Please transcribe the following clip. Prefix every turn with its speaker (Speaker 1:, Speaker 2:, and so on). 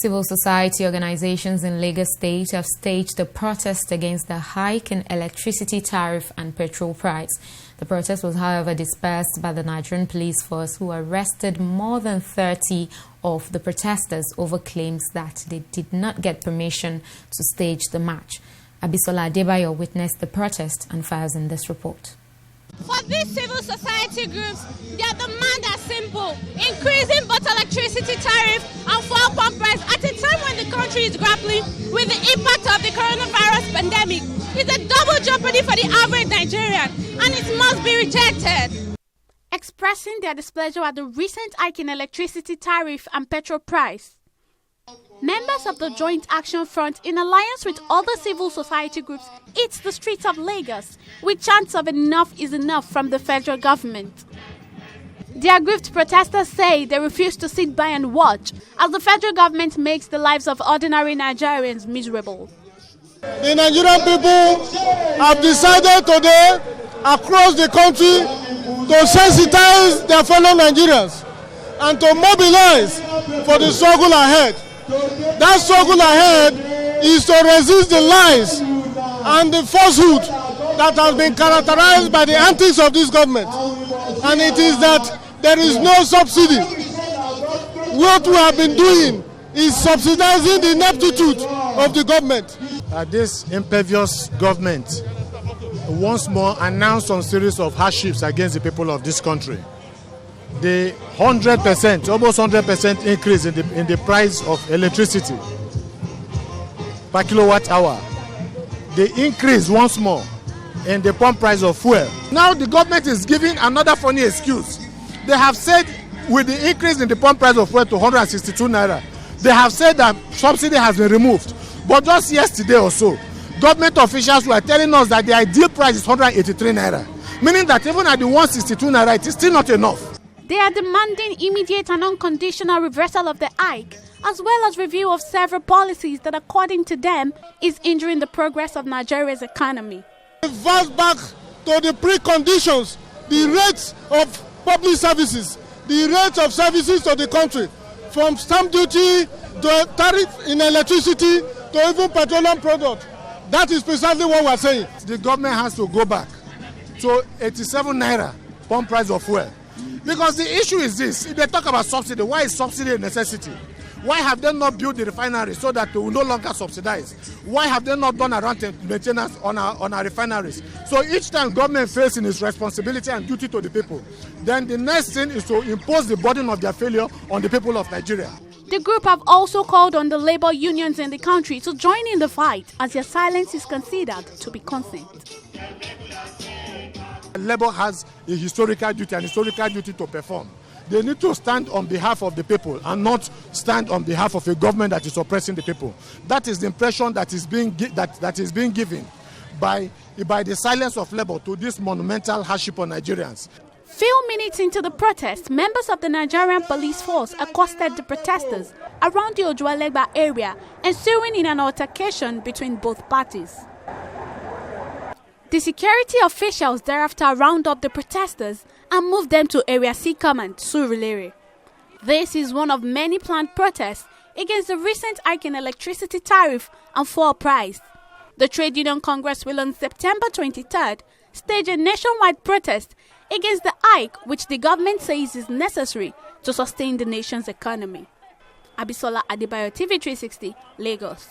Speaker 1: Civil society organizations in Lagos State have staged a protest against the hike in electricity tariff and petrol price. The protest was, however, dispersed by the Nigerian police force, who arrested more than 30 of the protesters over claims that they did not get permission to stage the march. Abisola Adebayo witnessed the protest and files in this report.
Speaker 2: For these civil society groups, their demand are simple: increasing both electricity tariff and fuel pump price at a time when the country is grappling with the impact of the coronavirus pandemic. It's a double jeopardy for the average Nigerian, and it must be rejected. Expressing their displeasure at the recent hike in electricity tariff and petrol price, members of the Joint Action Front, in alliance with other civil society groups, hit the streets of Lagos with chants of enough is enough from the federal government. The aggrieved protesters say they refuse to sit by and watch as the federal government makes the lives of ordinary Nigerians miserable.
Speaker 3: The Nigerian people have decided today across the country to sensitize their fellow Nigerians and to mobilize for the struggle ahead. That struggle ahead is to resist the lies and the falsehood that has been characterized by the antics of this government. And it is that there is no subsidy. What we have been doing is subsidizing the ineptitude of the government.
Speaker 4: This impervious government once more announced some series of hardships against the people of this country. The 100%, almost 100% increase in the price of electricity per kilowatt hour. The increase once more in the pump price of fuel. Now the government is giving another funny excuse. They have said with the increase in the pump price of fuel to 162 naira, they have said that subsidy has been removed. But just yesterday or so, government officials were telling us that the ideal price is 183 naira, meaning that even at the 162 naira, it is still not enough.
Speaker 2: They are demanding immediate and unconditional reversal of the hike, as well as review of several policies that, according to them, is injuring the progress of Nigeria's economy.
Speaker 3: Revert back to the preconditions, the rates of public services, the rates of services to the country, from stamp duty to tariff in electricity to even petroleum product. That is precisely what we are saying.
Speaker 4: The government has to go back to 87 naira pump price of fuel. Because the issue is this: if they talk about subsidy, why is subsidy a necessity? Why have they not built the refineries so that they will no longer subsidize? Why have they not done around maintenance on our refineries? So each time government fails in its responsibility and duty to the people, then the next thing is to impose the burden of their failure on the people of Nigeria.
Speaker 2: The group have also called on the labor unions in the country to join in the fight, as their silence is considered to be consent.
Speaker 4: Labour has a historical duty to perform. They need to stand on behalf of the people and not stand on behalf of a government that is oppressing the people. That is the impression that is being given by the silence of Labour to this monumental hardship on Nigerians.
Speaker 2: Few minutes into the protest, members of the Nigerian police force accosted the protesters around the Ojuelegba area, ensuing in an altercation between both parties. The security officials thereafter round up the protesters and move them to Area C Command, Surulere. This is one of many planned protests against the recent hike in electricity tariff and fuel price. The Trade Union Congress will on September 23rd stage a nationwide protest against the hike, which the government says is necessary to sustain the nation's economy. Abisola Adebayo, TV 360, Lagos.